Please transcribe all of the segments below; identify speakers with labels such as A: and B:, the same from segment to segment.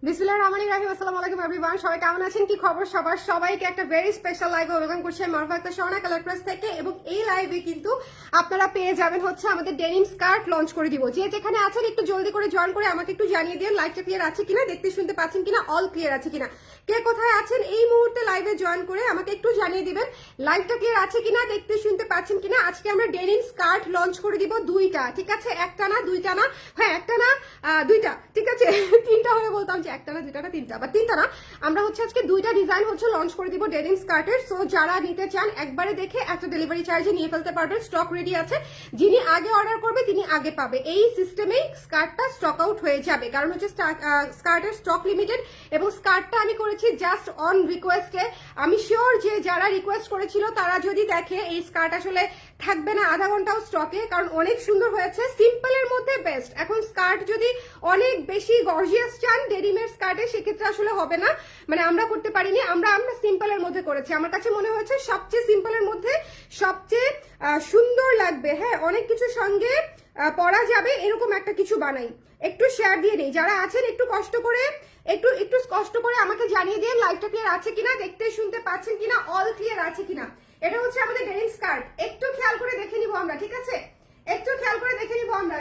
A: বিসমিল্লাহির রহমানির রহিম। আসসালামু আলাইকুম এভরিওয়ান, সবাই কেমন আছেন, কি খবর সবার? সবাইকে একটা ভেরি স্পেশাল লাইভে ওয়েলকাম করছি মারুফা আক্তার সোনা কালার প্রেস থেকে। এবং এই লাইভে কিন্তু আপনারা পেয়ে যাবেন হচ্ছে আমাদের ডেনিম স্কার্ট লঞ্চ করে দিব। যে যেখানে আছেন একটু জলদি করে জয়েন করে আমাকে একটু জানিয়ে দিন লাইভটা ক্লিয়ার আছে কিনা, দেখতে শুনতে পাচ্ছেন কিনা, অল ক্লিয়ার আছে কিনা। কে কোথায় আছেন এই মুহূর্তে লাইভে জয়েন করে আমাকে একটু জানিয়ে দিবেন লাইভটা ক্লিয়ার আছে কিনা, দেখতে শুনতে পাচ্ছেন কিনা। আজকে আমরা ডেনিম স্কার্ট লঞ্চ করে দিব দুইটা, ঠিক আছে? একটা না দুইটা না, হ্যাঁ একটা না দুইটা, ঠিক আছে? তিনটা হয়ে বলতাম যে একটা না দুইটা না তিনটা, বা তিনটা না, আমরা হচ্ছে আজকে দুইটা ডিজাইন হচ্ছে লঞ্চ করে দিব ডেনিম স্কার্টের। সো যারা নিতে চান একবারে দেখে একটা ডেলিভারি চার্জে নিয়ে ফেলতে পারবেন, স্টক রেডি আছে। যিনি আগে অর্ডার করবে তিনি আগে পাবে, এই সিস্টেমেই স্কার্টটা স্টক আউট হয়ে যাবে, কারণ হচ্ছে স্কার্টের স্টক লিমিটেড। এবং স্কার্টটা আমি করেছি জাস্ট অন রিকোয়েস্টে। আমি শিওর যে যারা রিকোয়েস্ট করেছিল তারা যদি দেখে এই স্কার্ট আসলে থাকবে না আধা ঘন্টাও স্টকে, কারণ অনেক সুন্দর হয়েছে, সিম্পলের মধ্যে বেস্ট। এখন স্কার্ট যদি অনেক বেশি গর্জিয়াস চান ডেনিমের স্কার্টে, সেক্ষেত্রে আসলে হবে না, মানে আমরা করতে পারিনি। আমরা সিম্পলের মধ্যে করেছি, আমার কাছে মনে হয়েছে সবচেয়ে সিম্পলের মধ্যে সবচেয়ে সুন্দর লাগবে। হ্যাঁ, অনেক কিছুর সঙ্গে পরা যাবে এরকম একটা কিছু বানাই। একটু শেয়ার দিয়ে নেই, যারা আছেন একটু কষ্ট করে একটু কষ্ট করে আমাকে জানিয়ে দিন লাইভটা ক্লিয়ার আছে কিনা, দেখতে শুনতে পাচ্ছেন কিনা, অল ক্লিয়ার আছে কিনা। এটা হচ্ছে আমাদের ডেনিম স্কার্ট, একটু খেয়াল করে দেখে নিব আমরা, ঠিক আছে? একটু খেয়াল করে দেখে নিব আমরা।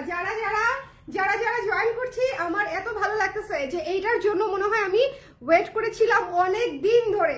A: যারা জয়েন করছি, আমার এত ভালো লাগতেছে যে এইটার জন্য মনে হয় আমি ওয়েট করেছিলাম অনেক দিন ধরে।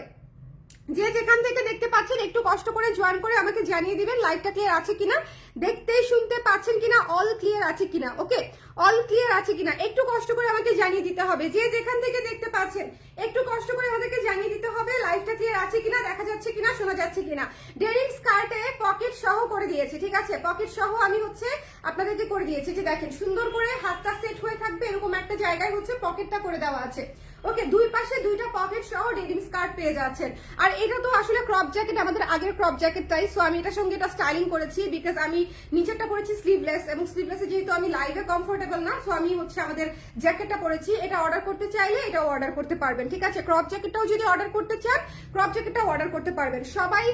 A: যে যেখান থেকে দেখতে পাচ্ছেন একটু কষ্ট করে জয়েন করে আমাকে জানিয়ে দিবেন লাইভটা ক্লিয়ার আছে কিনা, দেখতে শুনতে পাচ্ছেন কিনা, অল ক্লিয়ার আছে কিনা। ওকে, অল ক্লিয়ার আছে কিনা একটু কষ্ট করে আমাকে জানিয়ে দিতে হবে। যে যেখান থেকে দেখতে পাচ্ছেন একটু কষ্ট করে আমাদেরকে জানিয়ে দিতে হবে লাইভটা ক্লিয়ার আছে কিনা, দেখা যাচ্ছে কিনা, শোনা যাচ্ছে কিনা। ডেনিম স্কার্টে পকেট সহ করে দিয়েছি, ঠিক আছে? পকেট সহ আমি হচ্ছে আপনাদেরকে করে দিয়েছি, যে দেখেন সুন্দর করে হাতটা সেট হয়ে থাকবে এরকম একটা জায়গায় হচ্ছে পকেটটা করে দেওয়া আছে। ওকে, দুই পাশে দুইটা পকেট সহ ডেনিম স্কার্ট পেয়ে যাচ্ছেন। আর এটা তো আসলে ক্রপ জ্যাকেট, আমাদের আগের ক্রপ জ্যাকেটটাই। সো আমি এটার সঙ্গে এটা স্টাইলিং করেছি, বিকজ আমি নিচেরটা পরেছি স্লিভলেস, এবং স্লিভলেসে যেহেতু আমি লাইভে কমফোর্টেবল না, সো আমি হচ্ছে আমাদের জ্যাকেটটা পরেছি। এটা অর্ডার করতে চাইলে এটাও অর্ডার করতে পারবেন, ঠিক আছে? ক্রপ জ্যাকেটটাও যদি অর্ডার করতে চান ক্রপ জ্যাকেটটাও অর্ডার করতে পারবেন। সবাই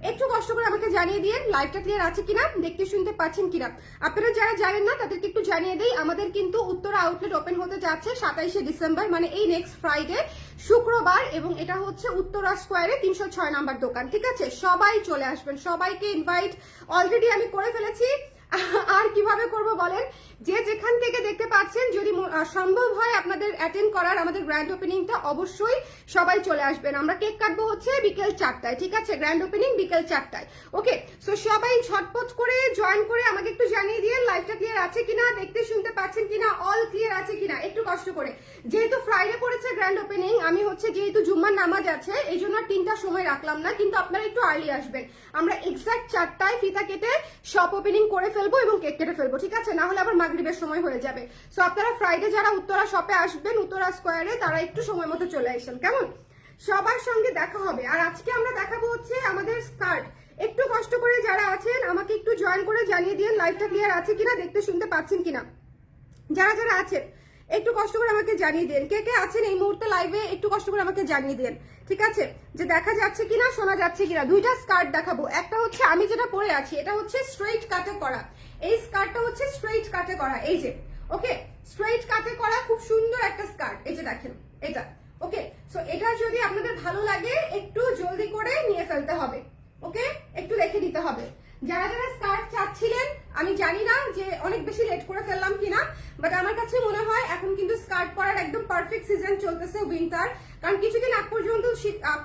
A: একটু কষ্ট করে আমাকে জানিয়ে দিন লাইভটা ক্লিয়ার আছে কিনা, দেখতে শুনতে পাচ্ছেন কিনা। আপনারা যারা জানেন না তাদেরকে একটু জানিয়ে দেই, আমাদের কিন্তু উত্তরা আউটলেট ওপেন হতে যাচ্ছে 27শে ডিসেম্বর, মানে এই নেক্সট ফ্রাইডে, শুক্রবার। এবং এটা হচ্ছে উত্তরা স্কোয়ারে 306 নাম্বার দোকান, ঠিক আছে? সবাই চলে আসবেন, সবাইকে ইনভাইট অলরেডি আমি করে ফেলেছি। আর কিভাবে করব বলেন? যে যেখান থেকে দেখতে পাচ্ছেন, যদি সম্ভব হয় আপনাদের অ্যাটেন্ড করার আমাদের গ্র্যান্ড ওপেনিংটা, অবশ্যই সবাই চলে আসবেন। আমরা কেক কাটবো হচ্ছে বিকেল 4টায়, ঠিক আছে? গ্র্যান্ড ওপেনিং বিকেল 4টায়। ওকে, সো সবাই ঝটপট করে জয়েন করে আমাকে একটু জানিয়ে দিয়ে লাইভটা ক্লিয়ার আছে কিনা, দেখতে শুনতে পাচ্ছেন কিনা, অল ক্লিয়ার আছে কিনা, একটু কষ্ট করে। যেহেতু ফ্রাইডে পড়েছে গ্র্যান্ড ওপেনিং, আমি হচ্ছে যেহেতু জুম্মার নামাজ আছে এই জন্য 3টার সময় রাখলাম না, কিন্তু আপনারা একটু আর্লি আসবেন। আমরা এক্সাক্ট 4টায় ফিতা কেটে শপ ওপেনিং করে ফেলবো এবং কেক কেটে ফেলবো, ঠিক আছে? না হলে আবার মাগরিবের সময় হয়ে যাবে। সো আপনারা ফ্রাইডে যারা উত্তরা শপে আসবেন, উত্তরা স্কোয়ারে, তারা একটু সময় মতো চলে আসেন, কেমন? সবার সঙ্গে দেখা হবে। আর আজকে আমরা দেখাবো হচ্ছে আমাদের স্কার্ট। একটু কষ্ট করে যারা আছেন আমাকে একটু জয়েন করে জানিয়ে দিন লাইভটা ক্লিয়ার আছে কিনা, দেখতে শুনতে পাচ্ছেন কিনা। যারা আছেন একটু কষ্ট করে আমাকে জানিয়ে দিন, কে কে আছেন এই মুহূর্তে লাইভে একটু কষ্ট করে আমাকে জানিয়ে দিন, ঠিক আছে? যে দেখা যাচ্ছে কিনা, শোনা যাচ্ছে কিনা। দুইটা স্কার্ট দেখাবো, একটা হচ্ছে আমি যেটা পরে আছি এটা হচ্ছে স্ট্রেইট কাটে করা। এই স্কার্টটা হচ্ছে স্ট্রেইট কাটে করা, এই যে। ওকে, স্ট্রেইট কাটে করা খুব সুন্দর একটা স্কার্ট, এই যে দেখেন এটা। ওকে, সো এটা যদি আপনাদের ভালো লাগে একটু জলদি করে নিয়ে ফেলতে হবে। ওকে, একটু রেখে দিতে হবে। যারা স্কার্ট চাচ্ছিলেন, আমি জানি না যে অনেক বেশি লেট করে ফেললাম কিনা, বাট আমার কাছে মনে হয় এখন কিন্তু স্কার্ট পরার একদম পারফেক্ট সিজন চলতেছে, উইন্টার। কারণ কিছুদিন আগ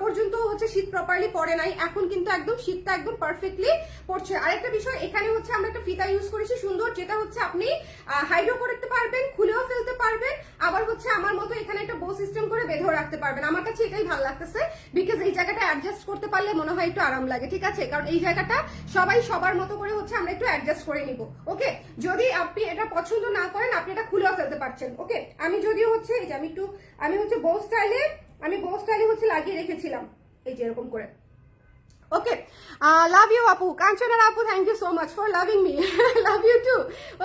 A: পর্যন্ত হচ্ছে শীত প্রপারলি পড়ে নাই, এখন কিন্তু একদম শীতটা একদম পারফেক্টলি পড়ছে। আরেকটা বিষয়, এখানে হচ্ছে আমরা একটা ফিতা ইউজ করেছি সুন্দর, যেটা হচ্ছে আপনি হাইড্রো করতে পারবেন, খুলেও ফেলতে পারবেন, আবার হচ্ছে আমার মতো এখানে একটা বো সিস্টেম করে বেঁধেও রাখতে পারবেন। আমার কাছে এটাই ভালো লাগতেছে, বিকজ এই জায়গাটা অ্যাডজাস্ট করতে পারলে মনে হয় একটু আরাম লাগে, ঠিক আছে? কারণ এই জায়গাটা সবাই সবার মতো করে হচ্ছে আমরা একটু অ্যাডজাস্ট করে নিব। ওকে, যদি আপনি এটা পছন্দ না করেন আপনি এটা খুলেও ফেলতে পারছেন। ওকে, আমি যদিও হচ্ছে এই যে আমি হচ্ছে বো স্টাইলে হচ্ছে লাগিয়ে রেখেছিলাম, এই যে এরকম করে। ওকে, লাভ ইউ আপু, কাঞ্চনা আপু, thank you so much for loving me, love you too.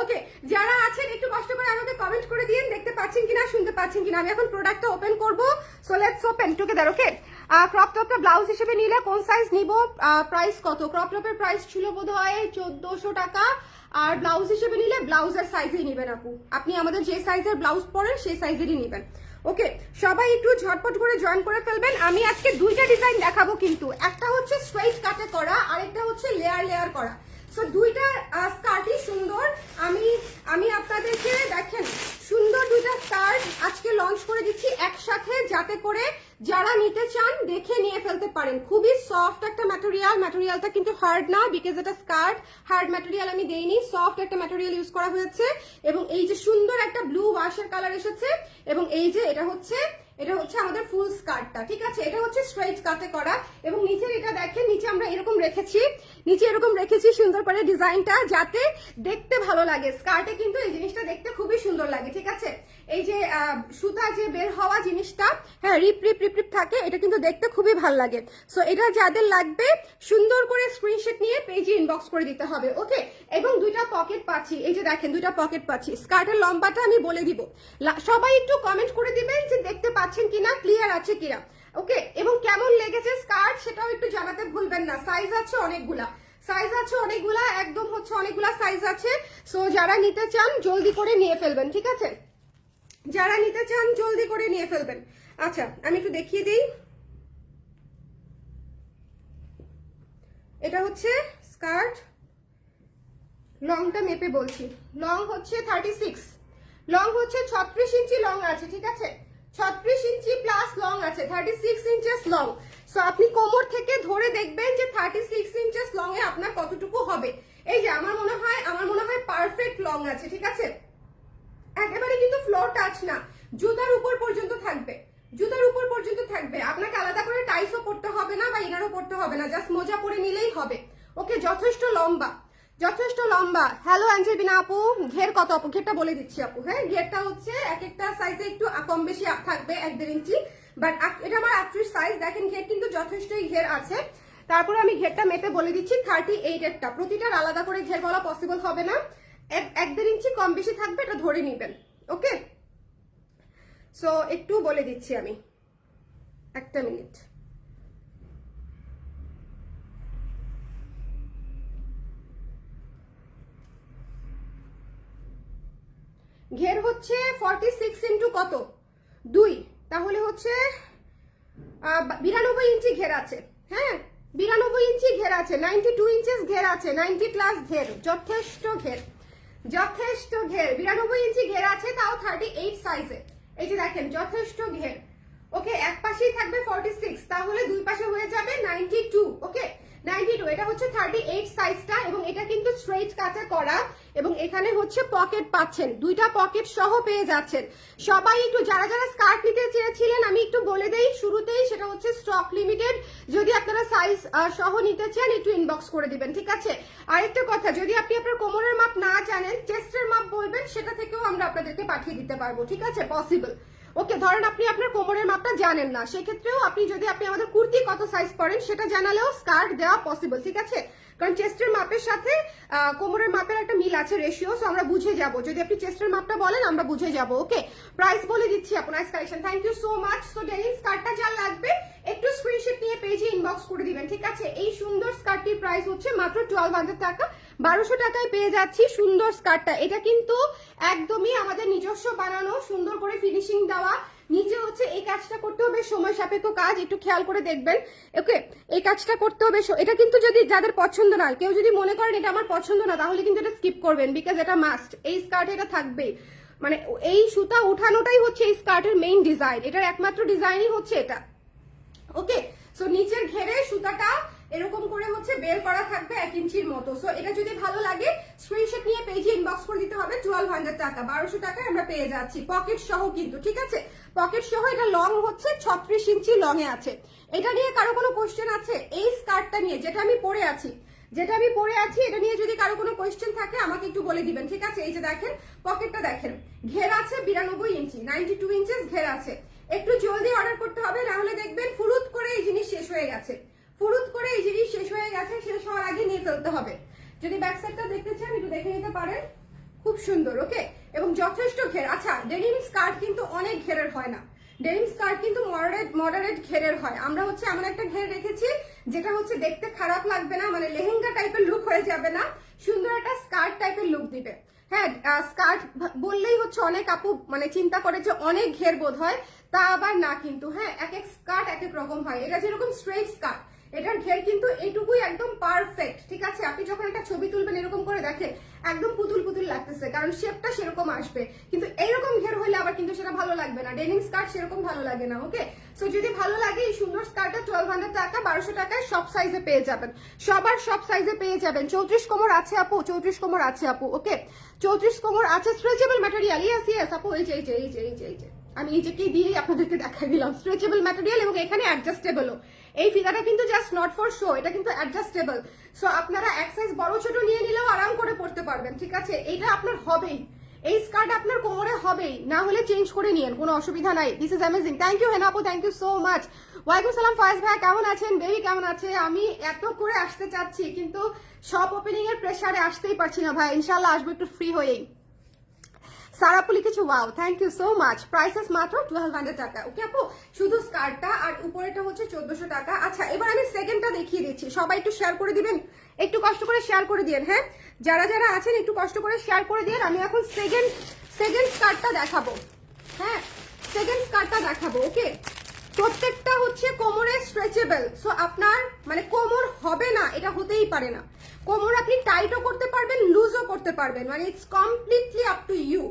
A: Okay, যারা আছেন একটু কষ্ট করে আমাকে কমেন্ট করে দিন দেখতে পাচ্ছেন কিনা, শুনতে পাচ্ছেন কিনা। আমি এখন প্রোডাক্টটা ওপেন করবো, so let's open together. Okay, crop টপটা ব্লাউজ হিসেবে নিলে কোন সাইজ নিব, প্রাইস কত? ক্রপ টপের প্রাইস ছিল বোধহয় 1400 টাকা, আর ব্লাউজ হিসেবে নিলে ব্লাউজের সাইজেই নেবেন আপু, আপনি আমাদের যে সাইজের ব্লাউজ পরেন সেই সাইজেরই নেবেন। ওকে, সবাই একটু ঝটপট করে জয়েন করে ফেলবেন। আমি আজকে দুইটা ডিজাইন দেখাবো, কিন্তু একটা হচ্ছে স্ট্রেইট কাটে করা আর একটা হচ্ছে লেয়ার লেয়ার করা। সো দুইটা স্কার্টই সুন্দর। আমি আপনাদেরকে দেখেন সুন্দর দুইটা স্কার্ট আজকে লঞ্চ করে দিচ্ছি একসাথে, যাতে করে যারা নিতে চান দেখে নিয়ে ফেলতে পারেন। খুবই সফট একটা ম্যাটেরিয়াল, ম্যাটেরিয়ালটা কিন্তু হার্ড না, বিকজ এটা স্কার্ট, হার্ড ম্যাটেরিয়াল আমি দেইনি, সফট একটা ম্যাটেরিয়াল ইউজ করা হয়েছে। এবং এই যে সুন্দর একটা ব্লু ওয়াশের কালার এসেছে, এবং এই যে এটা হচ্ছে আমাদের ফুল স্কার্টটা, ঠিক আছে? এটা হচ্ছে স্ট্রেইট কাটে করা, এবং নিচের এটা দেখেন, নিচে আমরা এরকম রেখেছি সুন্দর করে ডিজাইনটা, যাতে দেখতে ভালো লাগে। স্কার্টে কিন্তু এই জিনিসটা দেখতে খুবই সুন্দর লাগে, ঠিক আছে? এই যে সুতা যে বের হওয়া জিনিসটা, হ্যাঁ, রিপ রিপ রিপ রিপ থাকে, এটা কিন্তু দেখতে খুবই ভালো লাগে। সো এটা যাদের লাগবে সুন্দর করে স্ক্রিনশট নিয়ে পেজে ইনবক্স করে দিতে হবে। ওকে, এবং দুইটা পকেট পাচ্ছি, এই যে দেখেন দুইটা পকেট পাচ্ছি। স্কার্টের লম্বাটা আমি বলে দিব, সবাই একটু কমেন্ট করে দিবেন যে দেখতে পাচ্ছেন কিনা, ক্লিয়ার আছে কিনা। ওকে, এবং কেমন লেগেছে স্কার্ট সেটাও একটু জানাতে ভুলবেন না। সাইজ আছে অনেকগুলা, একদম হচ্ছে অনেকগুলা সাইজ আছে। সো যারা নিতে চান জলদি করে নিয়ে ফেলবেন, ঠিক আছে? যারা নিতে চান জলদি করে নিয়ে ফেলবেন। আচ্ছা, আমি একটু দেখিয়ে দিই। এটা হচ্ছে স্কার্ট, লংটা মেপে বলছি। লং হচ্ছে 36, লং হচ্ছে 36 ইঞ্চি লং আছে, ঠিক আছে? 36 ইঞ্চি প্লাস লং আছে, 36 ইঞ্চেস লং। সো আপনি কোমর থেকে ধরে দেখবেন যে 36 ইঞ্চেস লং এ আপনার কতটুকু হবে। এই যে আমার মনে হয় পারফেক্ট লং আছে, ঠিক আছে? একেবারে কিন্তু ফ্লোর টাচ না, জুতার উপর পর্যন্ত থাকবে, আপনাকে আলাদা করে টাইসও পড়তে হবে না বা ইনারও পড়তে হবে না, জাস্ট মোজা পরে নিলেই হবে। ওকে, যথেষ্ট লম্বা। হ্যালো অ্যাঞ্জেলিনা আপু, ঘের কত আপু? ঘেরটা বলে দিচ্ছি আপু। হ্যাঁ, ঘেরটা হচ্ছে এক একটা সাইজে একটু কম বেশি থাকবে, 1-1.5 ইঞ্চি, বাট এটা আমার 38 সাইজ। দেখেন ঘের কিন্তু যথেষ্টই ঘের আছে। তারপরে আমি ঘেরটা মেপে বলে দিচ্ছি 38 একটা, প্রতিটার আলাদা করে ঘের বলা পসিবল হবে না, 1-1.5 ইঞ্চি কম বেশি থাকবে, এটা ধরে নেবেন। ওকে, সো একটু বলে দিচ্ছি আমি, একটা মিনিট। ঘের হচ্ছে 46 ইন্টু কত 2, তাহলে হচ্ছে 92 ইঞ্চি ঘের আছে। হ্যাঁ, 92 ইঞ্চি ঘের আছে, 92 ইঞ্চেস ঘের আছে, 90 প্লাস ঘের, যথেষ্ট ঘের। 92 ইঞ্চি ঘের আছে, তাও 38 সাইজে। এই যে দেখেন যথেষ্ট ঘের। ওকে, এক পাশেই থাকবে 46, তাহলে দুই পাশে হয়ে যাবে 92। ওকে, 92, এটা হচ্ছে 38 সাইজটা, এবং এটা কিন্তু স্ট্রেইট কাটে করা, এবং এখানে হচ্ছে পকেট পাচ্ছেন, দুইটা পকেট সহ পেয়ে যাচ্ছেন। সবাই একটু যারা স্কার্ট নিতে চেয়েছিলেন আমি একটু বলে দেই শুরুতেই, সেটা হচ্ছে স্টক লিমিটেড। যদি আপনারা সাইজ সহ নিতে চান একটু ইনবক্স করে দিবেন, ঠিক আছে? আরেকটা কথা, যদি আপনি আপনার কোমরের মাপ না জানেন, চেস্টের মাপ বলবেন, সেটা থেকেও আমরা আপনাদেরকে পাঠিয়ে দিতে পারবো, ঠিক আছে? পসিবল। ওকে, ধরেন আপনি আপনার কোমরের মাপটা জানেন না, সেক্ষেত্রেও যদি আপনি আমাদের কুর্তি কত সাইজ পরেন সেটা জানালেও স্কার্ট দেওয়া পসিবল, ঠিক আছে? কারণ চেস্টের মাপের সাথে কোমরের মাপের একটা মিল আছে, রেশিও, সো আমরা বুঝে যাব। যদি আপনি চেস্টের মাপটা বলেন আমরা বুঝে যাব। ওকে, প্রাইস বলে দিচ্ছি আপনার nice collection. Thank you so much. So denim স্কার্টটা যা লাগবে একটু স্ক্রিনশট নিয়ে পেজে ইনবক্স করে দিবেন, ঠিক আছে? এই সুন্দর স্কার্টটির প্রাইস হচ্ছে মাত্র 1200 টাকা, 1200 টাকায় পেয়ে যাচ্ছি সুন্দর স্কার্টটা। এটা কিন্তু একদমই আমাদের নিজস্ব বানানো, সুন্দর করে ফিনিশিং দেওয়া। নিচে হচ্ছে এই কাজটা করতে হবে, সময় সাপেক্ষ কাজ, একটু খেয়াল করে দেখবেন। ওকে, এই কাজটা করতে হবে। এটা কিন্তু যদি যাদের পছন্দ না, কেউ যদি মনে করেন এটা আমার পছন্দ না, তাহলে কিন্তু এটা স্কিপ করবেন, বিকজ এটা মাস্ট, এই স্কার্টে এটা থাকবেই। মানে এই সুতা উঠানোটাই হচ্ছে এই স্কার্টের মেইন ডিজাইন, এটার একমাত্র ডিজাইনই হচ্ছে এটা। ওকে, সো নিচের ঘেরে সুতাটা এরকম করে হচ্ছে বের করা থাকবে 1 ইঞ্চির মতো। সো এটা যদি ভালো লাগে স্ক্রিনশট নিয়ে পেজে ইনবক্স করে দিতে হবে। 1200 টাকা, 1200 টাকায় আমরা পেয়ে যাচ্ছি পকেট সহ কিন্তু, ঠিক আছে? পকেট সহ। এটা লং হচ্ছে 36 ইঞ্চি লং এ আছে। এটা নিয়ে কারো কোনো কোয়েশ্চেন আছে? এই স্কার্টটা নিয়ে যেটা আমি পরে আছি, এটা নিয়ে যদি কারো কোনো কোয়েশ্চেন থাকে আমাকে একটু বলে দিবেন, ঠিক আছে? এই যে দেখেন পকেটটা দেখেন, ঘের আছে 92 ইঞ্চি, 92 ইঞ্চেস ঘের আছে। একটু জলদি অর্ডার করতে হবে, না হলে দেখবেন ফুরুত করে এই জিনিস শেষ হয়ে গেছে, শেষ হওয়ার আগে নিয়ে ফেলতে হবে। যদি ব্যাক সাইডটা দেখতে চান একটু দেখে নিতে পারেন, খুব সুন্দর। ওকে, এবং যথেষ্ট ঘের। আচ্ছা, ডেনিম স্কার্ট কিন্তু অনেক ঘেরের হয় না, ডেনিম স্কার্ট কিন্তু মডারেট ঘেরের হয়। আমরা হচ্ছে এমন একটা ঘের রেখেছি যেটা হচ্ছে দেখতে খারাপ লাগবে না, মানে লেহেঙ্গা টাইপের লুক হয়ে যাবে না, সুন্দর একটা স্কার্ট টাইপের লুক দিবে। হ্যাঁ, স্কার্ট বললেই হচ্ছে অনেক আপু মানে চিন্তা করে যে অনেক ঘের বোধ হয়, তা আবার না কিন্তু। হ্যাঁ, এক এক স্কার্ট এক এক রকম হয়। এটা যেরকম স্ট্রেট স্কার্ট, এটার ঘের কিন্তু এইটুকুই একদম পারফেক্ট, ঠিক আছে? আপনি যখন একটা ছবি তুলবেন এরকম করে দেখেন একদম পুতুল পুতুল লাগতেছে, কারণ শেপটা সেরকম আসবে। কিন্তু এইরকম ঘের হলে আবার কিন্তু সেটা ভালো লাগবে না, ডেনিম স্কার্ট সেরকম ভালো লাগে না। ওকে, সো যদি ভালো লাগে এই সুন্দর স্কার্টটা 1200 টাকা, 1200 টাকায় সব সাইজে পেয়ে যাবেন, সবার সব সাইজে পেয়ে যাবেন। 34 কোমর আছে আপু, 34 কোমর আছে আপু। ওকে, 34 কোমর আছে, স্ট্রেচেবল ম্যাটেরিয়াল। ইয়েস ইয়েস আপু, এই যে এই যে এই যে এই যে এই যে আমি এই যে কি দিয়েই আপনাদেরকে দেখাই দিলাম, স্ট্রেচেবল ম্যাটেরিয়াল এবং এখানে অ্যাডজাস্টেবলও। এই ফিতাটা কিন্তু জাস্ট নট ফর শো, এটা কিন্তু অ্যাডজাস্টেবল। সো আপনারা এক সাইজ বড় ছোট নিয়ে নিলেও আরাম করে পড়তে পারবেন, ঠিক আছে? এটা আপনার হবেই, এই স্কার্ট আপনার কোমরে হবেই, না হলে চেঞ্জ করে নিয়েন, কোনো অসুবিধা নাই। This is amazing. Thank you Hena আপু, থ্যাংক ইউ সো মাচ। ওয়ালাইকুম সালাম ফয়েজ ভাই, কেমন আছেন? বেবি কেমন আছে? আমি এত করে আসতে চাচ্ছি কিন্তু সব ওপেনিং এর প্রেসারে আসতেই পারছি না ভাই, ইনশাল্লাহ আসবো একটু ফ্রি হয়েই। সারাপু লিখেছে wow, thank you so much. Prices মাত্র 1200 টাকা। ওকে আপু, শুধু স্কার্টটা আর উপরেটা হচ্ছে 1400 টাকা। আচ্ছা, এবার আমি সেকেন্ডটা দেখিয়ে দিচ্ছি, সবাই একটু শেয়ার করে দিবেন, একটু কষ্ট করে শেয়ার করে দিন। হ্যাঁ, যারা যারা আছেন একটু কষ্ট করে শেয়ার করে দিন। আমি এখন সেকেন্ড স্কার্টটা দেখাবো। হ্যাঁ, সেকেন্ড স্কার্টটা দেখাবো। ওকে, প্রত্যেকটা হচ্ছে কোমরে স্ট্রেচেবল। সো আপনার মানে কোমর হবে না এটা হতেই পারে না। কোমর আপনি টাইটও করতে পারবেন, লুজও করতে পারবেন, মানে it's completely up to you.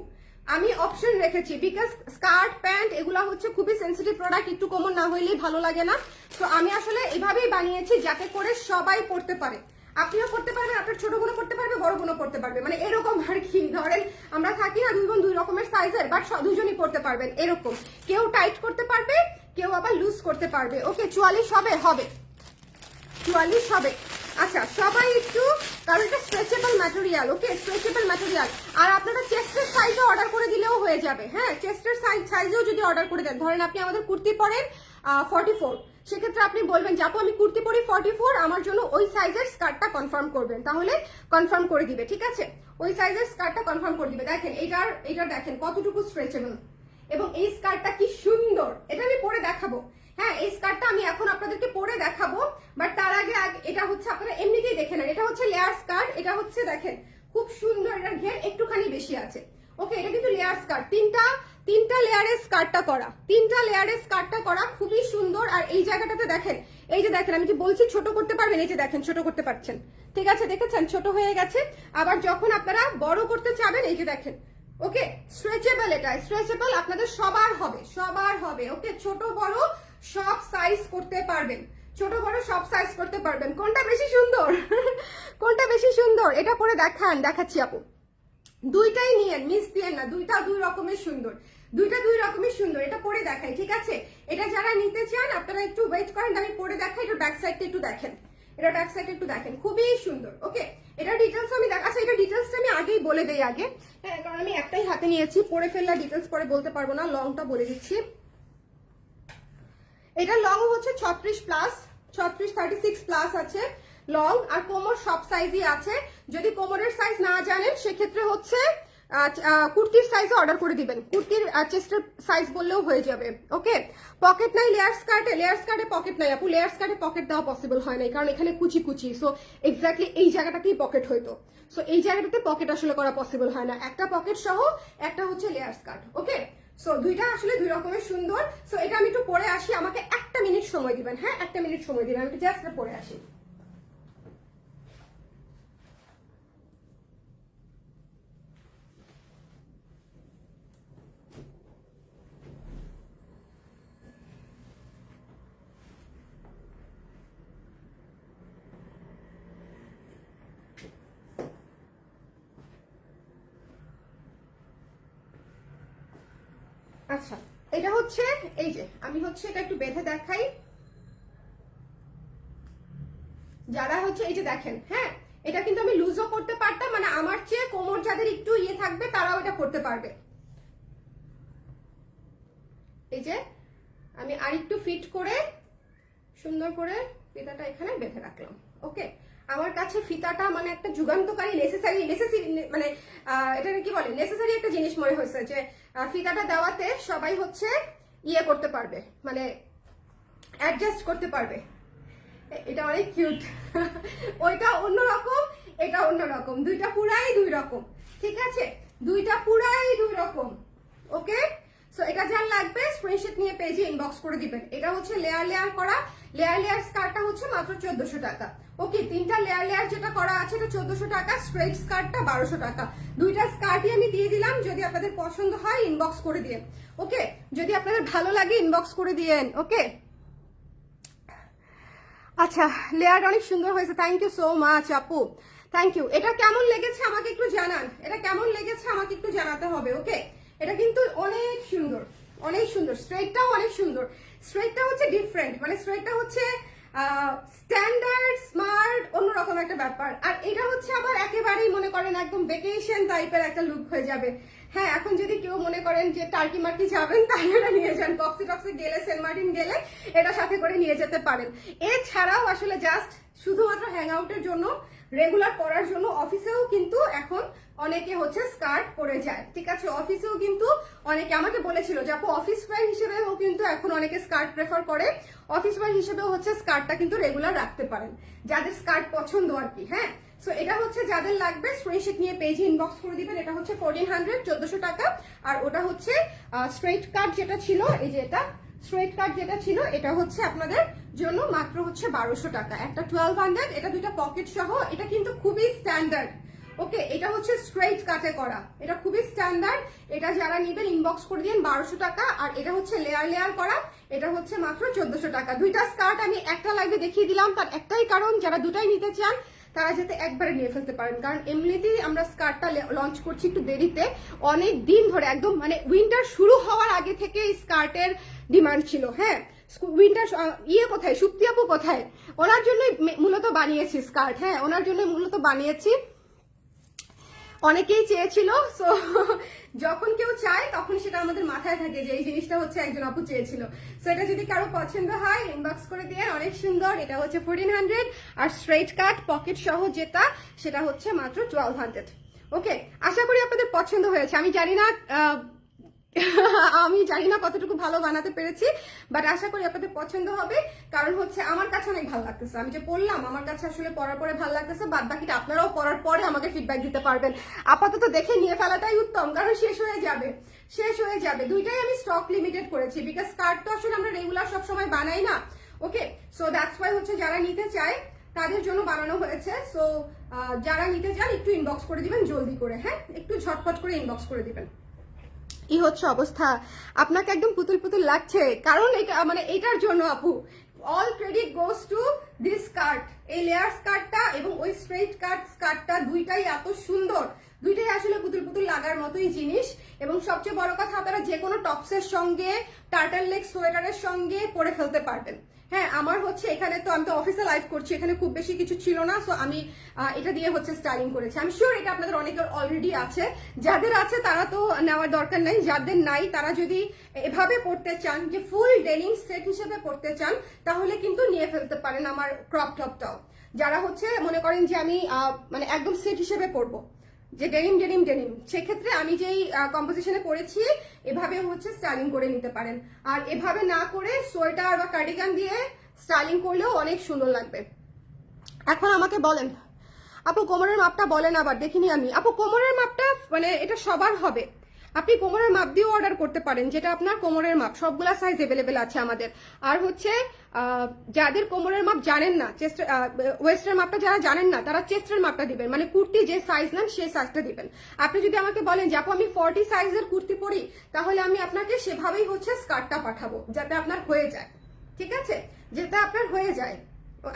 A: আমি অপশন রেখেছি বিকজ স্কার্ট প্যান্ট এগুলা হচ্ছে খুবই সেন্সিটিভ প্রোডাক্ট, একটু কোমর না হইলেই ভালো লাগে না। তো আমি আসলে এভাবেই বানিয়েছি যাতে করে সবাই পড়তে পারে। আপনিও পড়তে পারবেন, আপনার ছোট বোনও পড়তে পারবে, বড় বোনও পড়তে পারবে, মানে এরকম আর কি। ধরেন আমরা থাকি না দুই বোন দুই রকমের সাইজের, বাট দুজনই পড়তে পারবেন এরকম। কেউ টাইট করতে পারবে, কেউ আবার লুজ করতে পারবে। ওকে, 44 হবে, হবে 44 হবে। আচ্ছা, সবাই একটু, কারণ এটা স্ট্রেচেবল ম্যাটেরিয়াল। ওকে, স্ট্রেচেবল ম্যাটেরিয়াল। আর আপনারা চেস্টের সাইজও অর্ডার করে দিলেও হয়ে যাবে। হ্যাঁ, চেস্টের সাইজেও যদি অর্ডার করে দেন, ধরেন আপনি আমাদের কুর্তি পরেন 44, সেক্ষেত্রে আপনি বলবেন যে আপু আমি কুর্তি পরি 44, আমার জন্য ওই সাইজের স্কার্টটা কনফার্ম করবেন, তাহলে কনফার্ম করে দিবে, ঠিক আছে? ওই সাইজের স্কার্টটা কনফার্ম করে দিবে। দেখেন এইটার দেখেন কতটুকু স্ট্রেচেবল, এবং এই স্কার্টটা কি সুন্দর, এটা আমি পরে দেখাবো। হ্যাঁ, এই স্কার্টটা আমি এখন আপনাদেরকে পরে দেখাবো, বাট তার আগে এটা হচ্ছে আপনারা এমনিতেই দেখে নেন। এটা হচ্ছে লেয়ার স্কার্ট, এটা হচ্ছে দেখেন খুব সুন্দর, এটার ঘের একটুখানি বেশি আছে। ওকে, এটা কিন্তু লেয়ার স্কার্ট, তিনটা লেয়ারের স্কার্টটা করা, তিনটা লেয়ারের স্কার্টটা করা খুবই সুন্দর। আর এই জায়গাটাতে দেখেন, এই যে দেখেন আমি যে বলছি ছোট করতে পারবেন, এই যে দেখেন ছোট করতে পারছেন, ঠিক আছে? দেখেছেন ছোট হয়ে গেছে। আবার যখন আপনারা বড় করতে চাবেন, এই যে দেখেন। ওকে, স্ট্রেচেবল, এটা স্ট্রেচেবল, আপনাদের সবার হবে, সবার হবে। ওকে, ছোট বড় সব সাইজ করতে পারবেন, ছোট বড় সব সাইজ করতে পারবেন। কোনটা বেশি সুন্দর? কোনটা বেশি সুন্দর এটা পরে দেখাচ্ছি আপু। দুইটাই নিয়েন, মিস দিয়েন না, দুইটা দুই রকমের সুন্দর, দুইটা দুই রকমের সুন্দর। এটা পরে দেখাই, ঠিক আছে? এটা যারা নিতে চান আপনারা একটু ওয়েট করেন, আমি পরে দেখাই। এটা ব্যাক সাইডটা একটু দেখেন, এটা ব্যাক সাইডটা একটু দেখেন, খুবই সুন্দর। ওকে, এটা ডিটেলস আমি আচ্ছা এটা ডিটেলসটা আমি আগেই বলে দেই আগে। হ্যাঁ, কারণ আমি একটাই হাতে নিয়েছি, পরে ফেললে ডিটেলস পরে বলতে পারবো না, লংটা বলে দিচ্ছি। এটা লং হচ্ছে 36 প্লাস, 36 প্লাস আছে লং, আর কোমর সব সাইজই আছে। যদি কোমরের সাইজ না জানেন সেক্ষেত্রে হচ্ছে কুর্তির সাইজে অর্ডার করে দিবেন, কুর্তির চেস্টের সাইজ বললেও হয়ে যাবে। ওকে, পকেট নাই লেয়ার স্কার্টে পকেট নাই আপু, লেয়ার স্কার্টে পকেট দেওয়া পসিবল হয় না, কারণ এখানে কুচি কুচি। সো এক্স্যাক্টলি এই জায়গাটাতেই পকেট হইতো, সো এই জায়গাটাতে পকেট আসলে করা পসিবল হয় না। একটা পকেট সহ একটা হচ্ছে লেয়ার স্কার্ট। ওকে, সো দুইটা আসলে দুই রকমের সুন্দর। সো এটা আমি একটু পরে আসি, আমাকে 1 মিনিট সময় দিবেন। হ্যাঁ, 1 মিনিট সময় দিবেন, আমি জাস্ট পরে আসি। আচ্ছা, এটা হচ্ছে এই যে আমি হচ্ছে এটা একটু বেঁধে দেখাই। যারা হচ্ছে এই যে দেখেন, হ্যাঁ এটা কিন্তু আমি লুজও করতে পারতাম, মানে আমার চেয়ে কোমর যাদের একটু ইয়ে থাকবে তারাও এটা করতে পারবে। এই যে আমি আরেকটু ফিট করে সুন্দর করে ফিতাটা এখানে বেঁধে রাখলাম। ওকে, আমার কাছে ফিতাটা মানে একটা যুগান্তকারী নেসেসারি মানে এটা কি বলে নেসেসারি একটা জিনিস মনে হয়েছে, যে ফিতাটা দেওয়াতে সবাই হচ্ছে ইয়ে করতে পারবে, মানে অ্যাডজাস্ট করতে পারবে। এটা অনেক কিউট। ওইটা অন্যরকম, এটা অন্যরকম, দুইটা পুরাই দুই রকম, ঠিক আছে, দুইটা পুরাই দুই রকম। ওকে, সো এটা যার লাগবে স্ক্রিনশট নিয়ে পেজে ইনবক্স করে দিবেন। এটা হচ্ছে লেয়ার লেয়ার করা, লেয়ার লেয়ার স্কার্টটা হচ্ছে মাত্র 1400 টাকা। ওকে, তিনটা লেয়ার লেয়ার যেটা করা আছে এটা 1400 টাকা, স্ট্রেট স্কার্টটা 1200 টাকা। দুইটা স্কার্টই আমি দিয়ে দিলাম, যদি আপনাদের পছন্দ হয় ইনবক্স করে দিন। ওকে, যদি আপনাদের ভালো লাগে ইনবক্স করে দিন। ওকে, আচ্ছা, লেয়ার অনেক সুন্দর হয়েছে, থ্যাংক ইউ সো মাচ আপু, থ্যাংক ইউ। এটা কেমন লেগেছে আমাকে একটু জানান, এটা কেমন লেগেছে আমাকে একটু জানাতে হবে। ওকে, এটা কিন্তু অনেক সুন্দর, অনেক সুন্দর, স্ট্রেটটাও অনেক সুন্দর। স্ট্রেটটা হচ্ছে ডিফারেন্ট, মানে স্ট্রেটটা হচ্ছে স্ট্যান্ডার্ড স্মার্ট অন্যরকম একটা ব্যাপার। আর এটা হচ্ছে আবার একেবারেই মনে করেন একদম ভেকেশন টাইপের একটা লুক হয়ে যাবে। হ্যাঁ, এখন যদি কেউ মনে করেন যে টার্কি মার্কি যাবেন তাহলে এটা নিয়ে যান, বক্সে টক্সে গেলে, সেন্ট মার্টিন গেলে এটা সাথে করে নিয়ে যেতে পারেন। এছাড়াও আসলে জাস্ট শুধুমাত্র হ্যাং আউটের জন্য, রেগুলার পরার জন্য অফিসেও কিন্তু এখন অনেকে হচ্ছে স্কার্ট পরে যায়, ঠিক আছে, অফিসেও কিন্তু অনেকে আমাকে বলেছিল যে আপু অফিস ওয়্যার হিসেবেও কিন্তু এখন অনেকে স্কার্ট প্রেফার করে, অফিস ওয়্যার হিসেবেও হচ্ছে স্কার্টটা কিন্তু রেগুলার রাখতে পারেন, যাদের স্কার্ট পছন্দ আর কি। হ্যাঁ, সো এটা হচ্ছে যাদের লাগবে স্ক্রিনশট নিয়ে পেজে ইনবক্স করে দিবেন। এটা হচ্ছে 1400, 1400 টাকা। আর ওটা হচ্ছে স্ট্রেট কাট যেটা ছিল, এই যে এটা স্ট্রেট কাট যেটা ছিল, এটা হচ্ছে আপনাদের জন্য মাত্র হচ্ছে 1200 টাকা। একটা 1200, এটা দুইটা পকেট সহ, এটা কিন্তু খুবই স্ট্যান্ডার্ড। ওকে, এটা হচ্ছে স্ট্রেট কাটে করা, এটা খুবই স্ট্যান্ডার্ড। এটা যারা নেবেন ইনবক্স করে দিন, 1200 টাকা। আর এটা হচ্ছে লেয়ার লেয়ার করা, এটা হচ্ছে মাত্র 1400 টাকা। দুইটা স্কার্ট আমি একটা লাইভে দেখিয়ে দিলাম, তার একটাই কারণ যারা দুটাই নিতে চান তারা যাতে একবারে নিয়ে ফেলতে পারেন, কারণ এমনিতেই আমরা স্কার্টটা লঞ্চ করছি একটু দেরিতে, অনেক দিন ধরে, একদম মানে উইন্টার শুরু হওয়ার আগে থেকে স্কার্টের ডিমান্ড ছিল। হ্যাঁ, উইন্টার কোথায়, সুপ্তি আপু কোথায়, ওনার জন্যই মূলত বানিয়েছি স্কার্ট। হ্যাঁ, ওনার জন্য মূলত বানিয়েছি, অনেকেই চেয়েছিল। সো যখন কেউ চায় তখন সেটা আমাদের মাথায় থাকে যে এই জিনিসটা হচ্ছে একজন আপু চেয়েছিল। সো এটা যদি কারো পছন্দ হয় ইনবক্স করে দিয়ে, অনেক সুন্দর। এটা হচ্ছে 1400, আর স্ট্রেট কাট পকেট সহ যেটা, সেটা হচ্ছে মাত্র 1200। ওকে, আশা করি আপনাদের পছন্দ হয়েছে। আমি জানি না কতটুকু ভালো বানাতে পেরেছি, বাট আশা করি আপনাদের পছন্দ হবে, কারণ হচ্ছে আমার কাছে অনেক ভালো লাগতেছে। আমি যে পড়লাম, আমার কাছে আসলে পড়ার পরে ভালো লাগতেছে, বাদ বাকিটা আপনারাও পড়ার পরে আমাকে ফিডব্যাক দিতে পারবেন। আপাতত দেখে নিয়ে ফেলাটাই উত্তম, কারণ শেষ হয়ে যাবে। দুইটাই আমি স্টক লিমিটেড করেছি, বিকজ স্কার্ট তো আসলে আমরা রেগুলার সবসময় বানাই না। ওকে, সো দ্যাটস ওয়াই হচ্ছে যারা নিতে চায় তাদের জন্য বানানো হয়েছে। সো যারা নিতে চান একটু ইনবক্স করে দিবেন জলদি করে। হ্যাঁ, একটু ঝটপট করে ইনবক্স করে দিবেন। কি হচ্ছে অবস্থা, আপনাকে একদম পুতুল পুতুল লাগছে, কারণ এটা মানে এটার জন্য আপু all credit goes to this skirt. এই লেয়ার স্কার্টটা এবং ওই স্ট্রেট কাট স্কার্টটা দুইটাই এত সুন্দর, দুইটাই আসলে পুতুল পুতুল লাগার মতোই জিনিস। এবং সবচেয়ে বড় কথা, আপনারা যে কোনো টপসের সঙ্গে, টার্টল নেক সোয়েটারের সঙ্গে পরে ফেলতে পারবেন। হ্যাঁ, আমার হচ্ছে এখানে তো আমি তো অফিসে লাইভ করছি, এখানে খুব বেশি কিছু ছিল না, সো আমি এটা দিয়ে হচ্ছে স্টাইলিং করেছি। আমি শিওর এটা আপনাদের অনেকের অলরেডি আছে, যাদের আছে তারা তো নেওয়ার দরকার নাই, যাদের নাই তারা যদি এভাবে পড়তে চান, যে ফুল ডেনিম সেট হিসেবে পড়তে চান, তাহলে কিন্তু নিয়ে ফেলতে পারেন আমার ক্রপ টপটাও। যারা হচ্ছে মনে করেন যে আমি মানে একদম সেট হিসেবে পড়বো, যে ডেনিম ডেনিম ডেনিম, সেক্ষেত্রে আমি যেই কম্পোজিশনে করেছি এভাবে হচ্ছে স্টাইলিং করে নিতে পারেন। আর এভাবে না করে সোয়েটার বা কার্ডিগান দিয়ে স্টাইলিং করলেও অনেক সুন্দর লাগবে। এখন আমাকে বলেন আপু কোমরের মাপটা বলেন, আবার দেখিনি আমি। আপু কোমরের মাপটা মানে এটা সবার হবে, আপনি কোমরের মাপ দিয়েও অর্ডার করতে পারেন, যেটা আপনার কোমরের মাপ, সবগুলা সাইজ এভেলেবেল আছে আমাদের। আর হচ্ছে যাদের কোমরের মাপ জানেন না, চেস্ট ওয়েস্টের মাপটা যারা জানেন না, তারা চেস্টের মাপটা দিবেন, মানে কুর্তি যে সাইজ নেন সেই সাইজটা দিবেন। আপনি যদি আমাকে বলেন যে আপু আমি 40 সাইজের কুর্তি পরি, তাহলে আমি আপনাকে সেভাবেই হচ্ছে স্কার্টটা পাঠাবো, যাতে আপনার হয়ে যায়, ঠিক আছে, যেটা আপনার হয়ে যায়।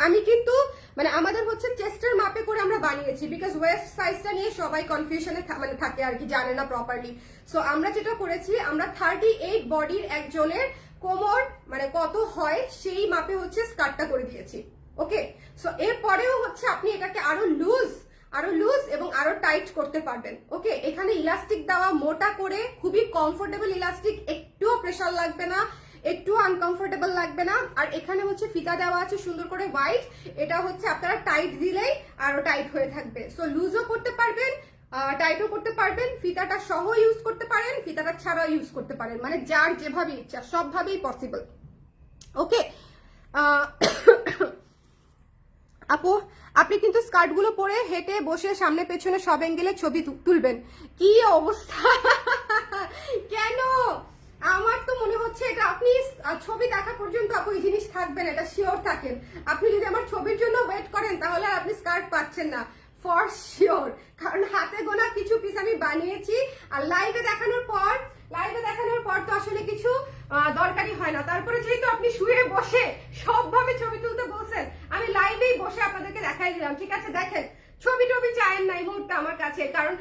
A: আমি কিন্তু মানে আমাদের হচ্ছে চেস্টের মাপে করে আমরা বানিয়েছি, বিকজ ওয়েস্ট সাইজটা নিয়ে সবাই কনফিউশনে মানে থাকে আর কি, জানে না প্রপারলি। সো আমরা যেটা করেছি, আমরা 38 বডির একজনের কোমর মানে কত হয় সেই মাপে হচ্ছে স্কার্টটা করে দিয়েছি। ওকে, সো এরপরেও হচ্ছে আপনি এটাকে আরো লুজ এবং আরো টাইট করতে পারবেন। ওকে, এখানে ইলাস্টিক দেওয়া মোটা করে, খুবই কমফোর্টেবল ইলাস্টিক, একটুও প্রেশার লাগবে না, একটু আনকমফোর্টেবল লাগবে না। আর এখানে হচ্ছে ফিতা দেওয়া আছে সুন্দর করে হোয়াইট, এটা হচ্ছে আপনারা টাইট দিলেই আরো টাইট হয়ে থাকবে। সো লুজও করতে পারবেন, টাইটও করতে পারবেন, ফিতাটা সহ ইউজ করতে পারেন, ফিতাটা ছাড়াও ইউজ করতে পারেন, মানে যার যেভাবে ইচ্ছা সবভাবেই পসিবল। ওকে, আপু আপনি কিন্তু স্কার্ট গুলো পরে হেঁটে বসে সামনে পেছনে সব অ্যাঙ্গেলে ছবি তুলবেন, কি অবস্থা! কেন? আমার তো মনে হচ্ছে এটা আপনি ছবি দেখা পর্যন্ত আপু এই জিনিস থাকবেন, এটা শিওর থাকেন। আপনি যদি আমার ছবির জন্য ওয়েট করেন তাহলে আর আপনি স্কার্ট পাচ্ছেন না ফর শিওর, কারণ হাতে গোনা কিছু পিস আমি বানিয়েছি। আর লাইভে দেখানোর পর তো আসলে কিছু দরকারই হয় না। তারপরে যেহেতু আপনি শুয়ে বসে সবভাবে ছবি তুলতে বলছেন, আমি লাইভেই বসে আপনাদেরকে দেখাই দিলাম। ঠিক আছে, দেখেন ছবি টবি চায়েন না এই মুহূর্তে আমার কাছে, কারণ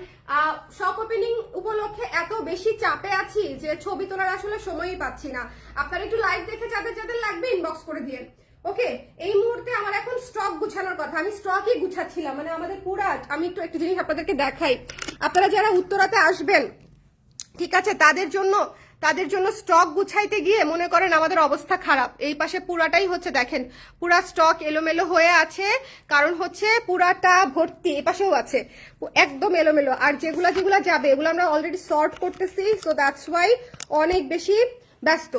A: শপ ওপেনিং উপলক্ষে এত বেশি চাপে আছি যে ছবি তোলার আসলে সময়ই পাচ্ছি না। আপনারা একটু লাইভ দেখে যাদের যাদের লাগবে ইনবক্স করে দিয়েন। ওকে, এই মুহূর্তে আমার এখন স্টক গুছানোর কথা, আমি স্টকই গুছাচ্ছিলাম। মানে আমাদের পুরা, আমি একটু জিনিস আপনাদেরকে দেখাই। আপনারা যারা উত্তরাতে আসবেন, ঠিক আছে, তাদের জন্য স্টক গুছাইতে গিয়ে মনে করেন আমাদের অবস্থা খারাপ। এই পাশে পুরাটাই হচ্ছে দেখেন, পুরা স্টক এলোমেলো হয়ে আছে, কারণ হচ্ছে পুরাটা ভর্তি। এই পাশেও আছে, একদম এলোমেলো। আর যেগুলা যাবে এগুলো আমরা অলরেডি সর্ট করতেছি, সো দ্যাটস ওয়াই অনেক বেশি ব্যস্ত।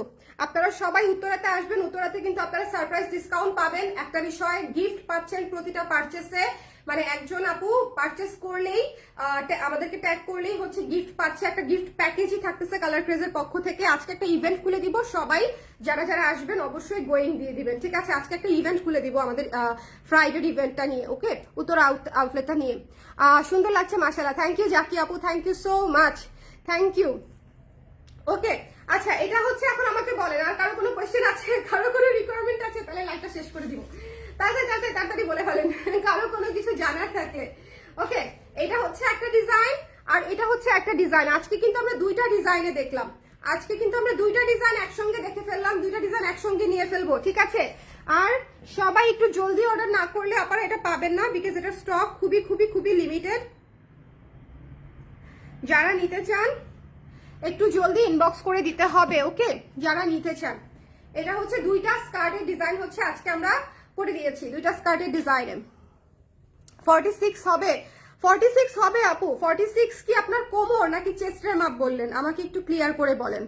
A: আপনারা সবাই উত্তরাতে আসবেন, উত্তরাতে কিন্তু আপনারা সারপ্রাইজ ডিসকাউন্ট পাবেন। একটা বিষয়, গিফট পাচ্ছেন প্রতিটা পারচেসে। মানে একজন আপু পারচেস করলেই আমাদেরকে ট্যাগ করলেই হচ্ছে গিফট পাচ্ছে, একটা গিফট প্যাকেজই থাকতেছে কালার ক্রেজের পক্ষ থেকে। আজকে একটা ইভেন্ট খুলে দিব, সবাই যারা যারা আসবেন অবশ্যই গোয়িং দিয়ে দিবেন। ঠিক আছে, আজকে একটা ইভেন্ট খুলে দিব আমাদের ফ্রাইডের ইভেন্টটা নিয়ে, ওকে, উত্তর আউটলেটটা নিয়ে। সুন্দর লাগছে মাশাআল্লাহ, থ্যাংক ইউ জাকি আপু, thank you so much, thank you. Okay, আচ্ছা এটা হচ্ছে, এখন আমাকে বলেন আর কারো কোনো কোয়েশ্চেন আছে, কারো কোনো রিকোয়ারমেন্ট আছে? তাহলে লাইভটা শেষ করে দিব, তাড়াতাড়ি বলে ফেলেন কারো কোনো কিছু জানার থাকলে। ওকে, এটা হচ্ছে একটা ডিজাইন আর এটা হচ্ছে একটা ডিজাইন। আজকে কিন্তু আমরা দুইটা ডিজাইনে দেখলাম, একসঙ্গে দেখে ফেললাম, দুইটা ডিজাইন একসঙ্গে নিয়ে ফেলবো। ঠিক আছে, আর সবাই একটু জলদি অর্ডার না করলে আপনারা এটা পাবেন না, বিকজ এটা স্টক খুবই খুবই খুবই লিমিটেড। যারা নিতে চান একটু জলদি ইনবক্স করে দিতে হবে, ওকে, যারা নিতে চান। এটা হচ্ছে দুইটা স্কার্টের ডিজাইন হচ্ছে আজকে আমরা করে দিয়েছি, দুইটা স্কার্টের ডিজাইনে 46 হবে। 46 হবে আপু? 46 কি আপনার কোমর নাকি চেস্টের মাপ বললেন? আমাকে একটু ক্লিয়ার করে বলেন।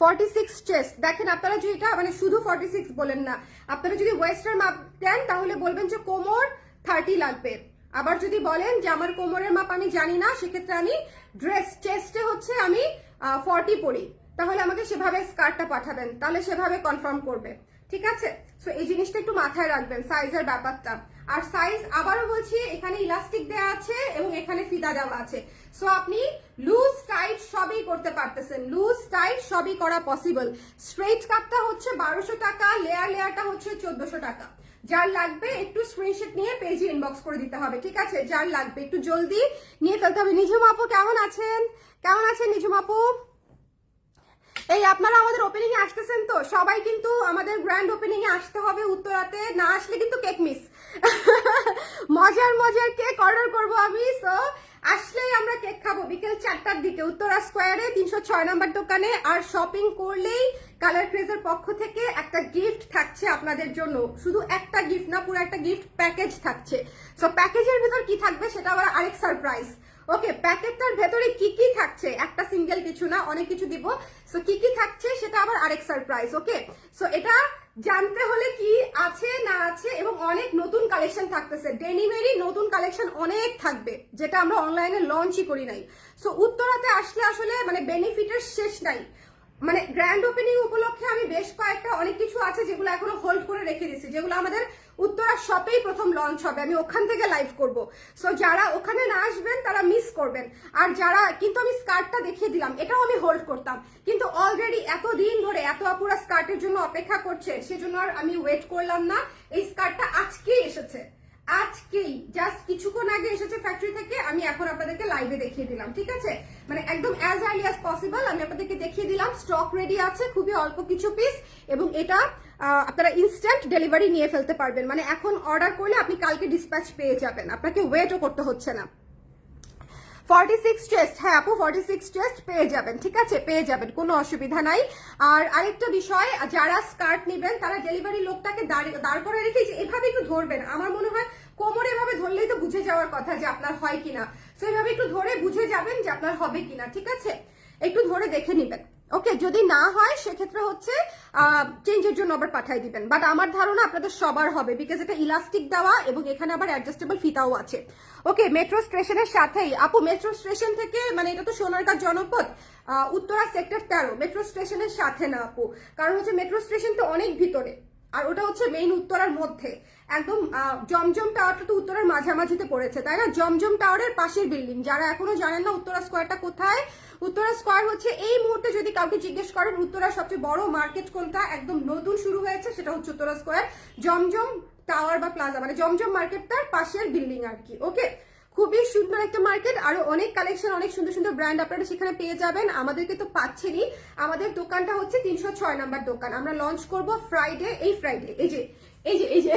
A: 46 চেস্ট, দেখেন আপনারা যদি এটা মানে শুধু 46 বলেন না, আপনারা যদি ওয়েস্টের মাপ দেন তাহলে বলবেন যে কোমর 30 লাগবে। আবার যদি বলেন যে আমার কোমরের মাপ আমি জানি না, সেক্ষেত্রে আমি ড্রেস চেস্টে হচ্ছে আমি 40 পরি, তাহলে আমাকে সেভাবে স্কার্টটা পাঠাবেন, তাহলে সেভাবে কনফার্ম করবে। ঠিক আছে, সো এই জিনিসটা একটু মাথায় রাখবেন, সাইজের ব্যাপারটা। আর সাইজ আবারও বলছি, এখানে ইলাস্টিক দেওয়া আছে এবং এখানে ফিতা দেওয়া আছে, সো আপনি লুজ টাইট সবই করতে পারতেছেন, লুজ টাইট সবই করা পসিবল। স্ট্রেট কাটটা হচ্ছে 1200 টাকা, লেয়ারটা হচ্ছে 1400 টাকা। যার লাগবে একটু স্ক্রিনশট নিয়ে পেজে ইনবক্স করে দিতে হবে। ঠিক আছে, যার লাগবে একটু জলদি নিয়ে ফেলতে হবে। নিঝুম আপু কেমন আছেন? নিঝুম আপু? এই আপনারা আমাদের ওপেনিং এ আসতেছেন তো, সবাই কিন্তু আমাদের গ্র্যান্ড ওপেনিং এ আসতে হবে উত্তরাতে, না আসলে কিন্তু কেক মিস। মজার কেক অর্ডার করবো আমি, সো আসলেই আমরা কেক খাবো বিকেল 4টার দিকে উত্তরা স্কোয়ারে 306 নম্বর দোকানে। আর শপিং করলেই কালার ক্রেজের পক্ষ থেকে একটা গিফট থাকছে আপনাদের জন্য, শুধু একটা গিফট না, পুরো একটা গিফট প্যাকেজ থাকছে। সো প্যাকেজের ভিতর কি থাকবে সেটা আবার আরেক সারপ্রাইজ। ওকে, প্যাকেটটার ভেতরে কি কি থাকছে, একটা সিঙ্গেল কিছু না, অনেক কিছু দিব। সো কি কি থাকছে সেটা আবার আরেক সারপ্রাইজ। ওকে, সো এটা জানতে হলে কি আছে না আছে, এবং অনেক নতুন কালেকশন থাকতেছে, ডেনিমেরই নতুন কালেকশন অনেক থাকবে, যেটা আমরা অনলাইনে লঞ্চই করি নাই। সো উত্তরাতে আসলে আসলে মানে বেনিফিটের শেষ নাই। মানে গ্র্যান্ড ওপেনিং উপলক্ষে আমি বেশ কয়েকটা অনেক কিছু আছে যেগুলো এখনো হোল্ড করে রেখে দিচ্ছি, যেগুলো আমাদের উত্তরা শপেই প্রথম লঞ্চ হবে, আমি ওখান থেকে লাইভ করব। সো যারা ওখানে না আসবেন তারা মিস করবেন। আর যারা, কিন্তু আমি স্কার্টটা দেখিয়ে দিলাম, এটাও আমি হোল্ড করতাম, কিন্তু অলরেডি এতদিন ধরে এত আপুরা স্কার্টের জন্য অপেক্ষা করছে, সেজন্য আর আমি ওয়েট করলাম না। এই স্কার্টটা আজকেই এসেছে, আজকেই জাস্ট কিছুক্ষণ আগে এসেছে ফ্যাক্টরি থেকে, আমি এখন আপনাদেরকে লাইভে দেখিয়ে দিলাম। ঠিক আছে, মানে একদম অ্যাজ আর্লি অ্যাজ পসিবল আমি আপনাদেরকে দেখিয়ে দিলাম। স্টক রেডি আছে, খুবই অল্প কিছু পিস, এবং এটা আপনারা ইনস্ট্যান্ট ডেলিভারি নিয়ে ফেলতে পারবেন। মানে এখন অর্ডার করলে আপনি কালকে ডিসপ্যাচ পেয়ে যাবেন, আপনাকে ওয়েটও করতে হচ্ছে না। 46 চেস্ট, হ্যাঁ আপু 46 চেস্ট পেয়ে যাবেন। ঠিক আছে, পেয়ে যাবেন, কোনো অসুবিধা নাই। আর আরেকটা বিষয়, যারা স্কার্ট নেবেন তারা ডেলিভারি লোকটাকে দাঁড় করে রেখে এভাবে একটু ধরবেন। আমার মনে হয় কোমরে এভাবে ধরলেই তো বুঝে যাওয়ার কথা যে আপনার হয় কিনা, তো এইভাবে একটু ধরে বুঝে যাবেন যে আপনার হবে কিনা। ঠিক আছে, একটু ধরে দেখে নেবেন। ওকে, যদি না হয় সেক্ষেত্রে হচ্ছে চেঞ্জের জন্য আবার পাঠিয়ে দিবেন। বাট আমার ধারণা আপনাদের সবার হবে, বিকজ এটা ইলাস্টিক দেওয়া এবং এখানে আবার অ্যাডজাস্টেবল ফিতাও আছে। ওকে, মেট্রো স্টেশনের সাথেই আপু, মেট্রো স্টেশন থেকে মানে এটা তো সোনারগাঁ জনপদ, উত্তরা সেক্টর 13, মেট্রো স্টেশনের সাথে না আপু, কারণ হচ্ছে মেট্রো স্টেশন তো অনেক ভিতরে, আর ওটা হচ্ছে মেইন উত্তরার মধ্যে একদম। জমজম টাওয়ারটা তো উত্তরার মাঝামাঝিতে পড়েছে, তাই না? জমজম টাওয়ারের পাশের বিল্ডিং। যারা এখনো জানেন না উত্তরা স্কোয়ারটা কোথায়, উত্তরা স্কোয়ার হচ্ছে এই মুহূর্তে যদি কাউকে জিজ্ঞেস করেন উত্তরার সবচেয়ে বড় মার্কেট কোনটা, একদম নতুন শুরু হয়েছে, সেটা হচ্ছে উত্তরা স্কোয়ার। জমজম টাওয়ার বা প্লাজা মানে জমজম মার্কেটটার পাশের বিল্ডিং আর কি। ওকে, খুবই সুন্দর একটা মার্কেট, আরো অনেক কালেকশন, অনেক সুন্দর সুন্দর ব্র্যান্ড আপনারা সেখানে পেয়ে যাবেন। আমাদেরকে তো পাচ্ছেনই। আমাদের দোকানটা হচ্ছে 306 নাম্বার দোকান। আমরা লঞ্চ করব ফ্রাইডে, এই ফ্রাইডে, এই যে এই যে এই যে